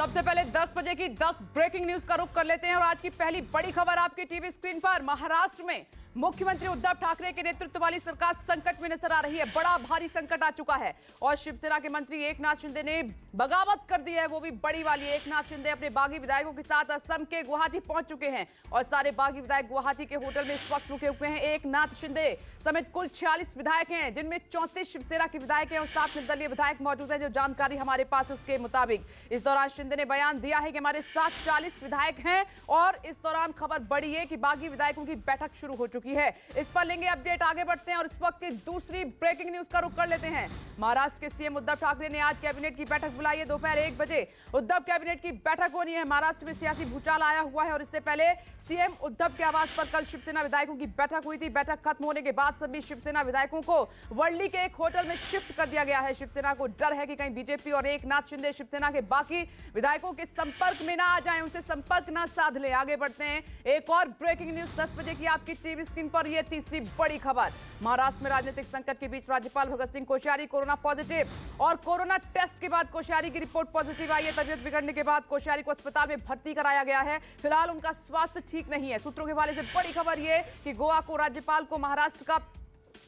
सबसे पहले 10 बजे की 10 ब्रेकिंग न्यूज का रुख कर लेते हैं और आज की पहली बड़ी खबर आपकी टीवी स्क्रीन पर। महाराष्ट्र में मुख्यमंत्री उद्धव ठाकरे के नेतृत्व वाली सरकार संकट में नजर आ रही है। बड़ा भारी संकट आ चुका है और शिवसेना के मंत्री एकनाथ शिंदे ने बगावत कर दी है, वो भी बड़ी वाली। एकनाथ शिंदे अपने बागी विधायकों के साथ असम के गुवाहाटी पहुंच चुके हैं और सारे बागी विधायक गुवाहाटी के होटल में इस वक्त रुके हुए हैं। एकनाथ शिंदे समेत कुल 46 विधायक हैं, जिनमें 34 शिवसेना के विधायक हैं और 7 निर्दलीय विधायक मौजूद हैं। जो जानकारी हमारे पास उसके मुताबिक इस दौरान शिंदे ने बयान दिया है कि हमारे साथ 40 विधायक हैं और इस दौरान खबर बड़ी है कि बागी विधायकों की बैठक शुरू हो चुकी है। इस पर लेंगे अपडेट, आगे बढ़ते हैं और इस वक्त की दूसरी ब्रेकिंग न्यूज का रुख कर लेते हैं। महाराष्ट्र के सीएम उद्धव ठाकरे ने आज कैबिनेट की बैठक बुलाई है। दोपहर 1 बजे उद्धव कैबिनेट की बैठक होनी है। महाराष्ट्र में सियासी भूचाल आया हुआ है और इससे पहले सीएम उद्धव के आवास पर कल शिवसेना विधायकों की बैठक हुई थी। बैठक खत्म होने के बाद सभी शिवसेना विधायकों को वर्ली के एक होटल में शिफ्ट कर दिया गया है। शिवसेना को डर है कि कहीं बीजेपी और एकनाथ शिंदे शिवसेना के बाकी विधायकों के संपर्क में ना आ जाएं, उनसे संपर्क ना साध ले। आगे बढ़ते हैं, एक और ब्रेकिंग न्यूज 10 बजे की आपकी टीवी स्क्रीन पर। यह तीसरी बड़ी खबर। महाराष्ट्र में राजनीतिक संकट के बीच राज्यपाल भगत सिंह कोश्यारी कोरोना पॉजिटिव और कोरोना टेस्ट के बाद कोश्यारी की रिपोर्ट पॉजिटिव आई है। तबियत बिगड़ने के बाद कोश्यारी को अस्पताल में भर्ती कराया गया है। फिलहाल उनका स्वास्थ्य ठीक नहीं है। सूत्रों के हवाले से बड़ी खबर यह कि गोवा को राज्यपाल को महाराष्ट्र का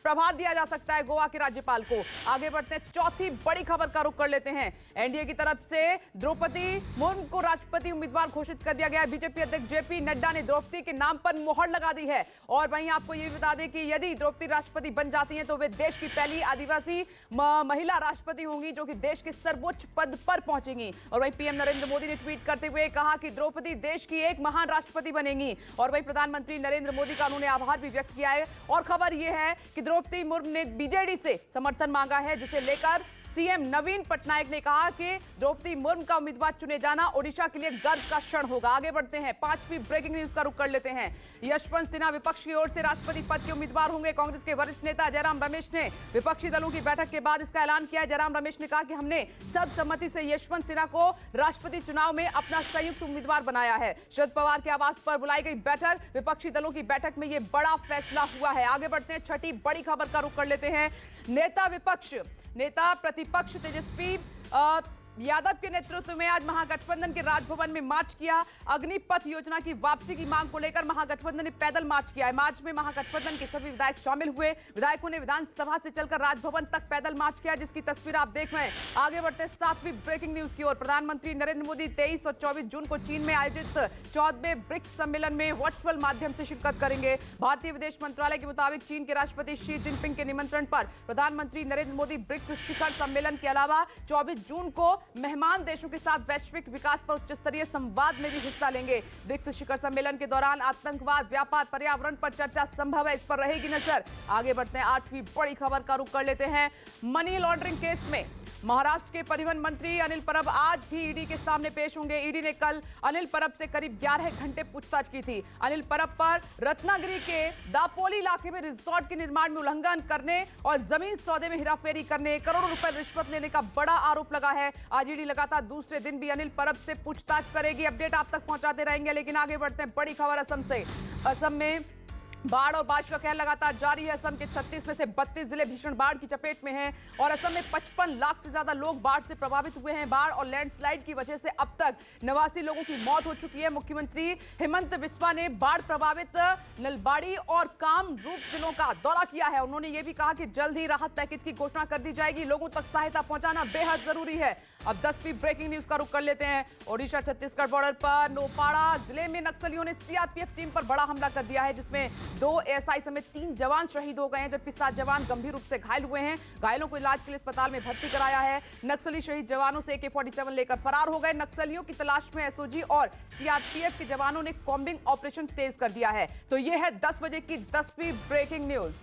प्रभार दिया जा सकता है, गोवा के राज्यपाल को। आगे बढ़ते हैं, चौथी बड़ी खबर का रुख कर लेते हैं। एनडीए की तरफ से द्रौपदी मुर्मू को राष्ट्रपति उम्मीदवार घोषित कर दिया गया है। बीजेपी अध्यक्ष जेपी नड्डा ने द्रौपदी के नाम पर मुहर लगा दी है और वहीं आपको यह भी बता दें कि यदि द्रौपदी राष्ट्रपति बन जाती हैं तो वे देश की पहली आदिवासी महिला राष्ट्रपति होंगी, जो कि देश के सर्वोच्च पद पर पहुंचेंगी। और वहीं पीएम नरेंद्र मोदी ने ट्वीट करते हुए कहा कि द्रौपदी देश की एक महान राष्ट्रपति बनेंगी और वहीं प्रधानमंत्री नरेंद्र मोदी का उन्होंने आभार भी व्यक्त किया है। और खबर यह है कि द्रौपदी मुर्मू ने बीजेडी से समर्थन मांगा है, जिसे लेकर सीएम नवीन पटनायक ने कहा कि द्रौपदी मुर्मू का उम्मीदवार चुने जाना ओडिशा के लिए गर्व का क्षण होगा। आगे बढ़ते हैं, पांचवी ब्रेकिंग न्यूज का रुख कर लेते हैं। यशवंत सिन्हा विपक्ष की ओर से राष्ट्रपति पद के उम्मीदवार होंगे। कांग्रेस के वरिष्ठ नेता जयराम रमेश ने विपक्षी दलों की बैठक के बाद इसका ऐलान किया। जयराम रमेश ने कहा कि हमने सर्वसम्मति से यशवंत सिन्हा को राष्ट्रपति चुनाव में अपना संयुक्त उम्मीदवार बनाया है। शरद पवार के आवास पर बुलाई गई बैठक, विपक्षी दलों की बैठक में यह बड़ा फैसला हुआ है। आगे बढ़ते हैं, छठी बड़ी खबर का रुख कर लेते हैं। नेता प्रतिपक्ष तेजस्वी यादव के नेतृत्व में आज महागठबंधन के राजभवन में मार्च किया। अग्निपथ योजना की वापसी की मांग को लेकर महागठबंधन ने पैदल मार्च किया है। मार्च में महागठबंधन के सभी विधायक शामिल हुए। विधायकों ने विधानसभा से चलकर राजभवन तक पैदल मार्च किया, जिसकी तस्वीर आप देख रहे हैं। आगे बढ़ते 7वीं ब्रेकिंग न्यूज की ओर। प्रधानमंत्री नरेंद्र मोदी 23 और 24 जून को चीन में आयोजित 14वें ब्रिक्स सम्मेलन में वर्चुअल माध्यम से शिरकत करेंगे। भारतीय विदेश मंत्रालय के मुताबिक चीन के राष्ट्रपति शी जिनपिंग के निमंत्रण पर प्रधानमंत्री नरेंद्र मोदी ब्रिक्स शिखर सम्मेलन के अलावा 24 जून को मेहमान देशों के साथ वैश्विक विकास पर उच्च स्तरीय संवाद में भी हिस्सा लेंगे। ब्रिक्स शिखर सम्मेलन के दौरान आतंकवाद, व्यापार, पर्यावरण पर चर्चा संभव है, इस पर रहेगी नजर। आगे बढ़ते हैं, 8वीं बड़ी खबर का रुख कर लेते हैं। मनी लॉन्ड्रिंग केस में महाराष्ट्र के परिवहन मंत्री अनिल परब आज भी ईडी के सामने पेश होंगे। ईडी ने कल अनिल परब से करीब 11 घंटे पूछताछ की थी। अनिल परब पर रत्नागिरी के दापोली इलाके में रिजॉर्ट के निर्माण में उल्लंघन करने और जमीन सौदे में हेराफेरी करने, करोड़ों रुपए रिश्वत लेने का बड़ा आरोप लगा है। आज ईडी लगातार दूसरे दिन भी अनिल परब से पूछताछ करेगी। अपडेट आप तक पहुंचाते रहेंगे, लेकिन आगे बढ़ते हैं, बड़ी खबर असम से। असम में बाढ़ और बारिश का कहर लगातार जारी है। असम के 36 में से 32 जिले भीषण बाढ़ की चपेट में हैं और असम में 55 लाख से ज्यादा लोग बाढ़ से प्रभावित हुए हैं। बाढ़ और लैंडस्लाइड की वजह से अब तक 89 लोगों की मौत हो चुकी है। मुख्यमंत्री हेमंत बिस्वा ने बाढ़ प्रभावित नलबाड़ी और कामरूप जिलों का दौरा किया है। उन्होंने ये भी कहा कि जल्द ही राहत पैकेज की घोषणा कर दी जाएगी। लोगों तक सहायता पहुंचाना बेहद जरूरी है। अब 10वीं ब्रेकिंग न्यूज का रुख कर लेते हैं। ओडिशा छत्तीसगढ़ बॉर्डर पर नोपाड़ा जिले में नक्सलियों ने सीआरपीएफ टीम पर बड़ा हमला कर दिया है, जिसमें 2 एएसआई समेत 3 जवान शहीद हो गए हैं, जबकि 7 जवान गंभीर रूप से घायल हुए हैं। घायलों को इलाज के लिए अस्पताल में भर्ती कराया है। नक्सली शहीद जवानों से AK-47 लेकर फरार हो गए। नक्सलियों की तलाश में एसओजी और सीआरपीएफ के जवानों ने कॉम्बिंग ऑपरेशन तेज कर दिया है। तो यह है 10 बजे की 10वीं ब्रेकिंग न्यूज।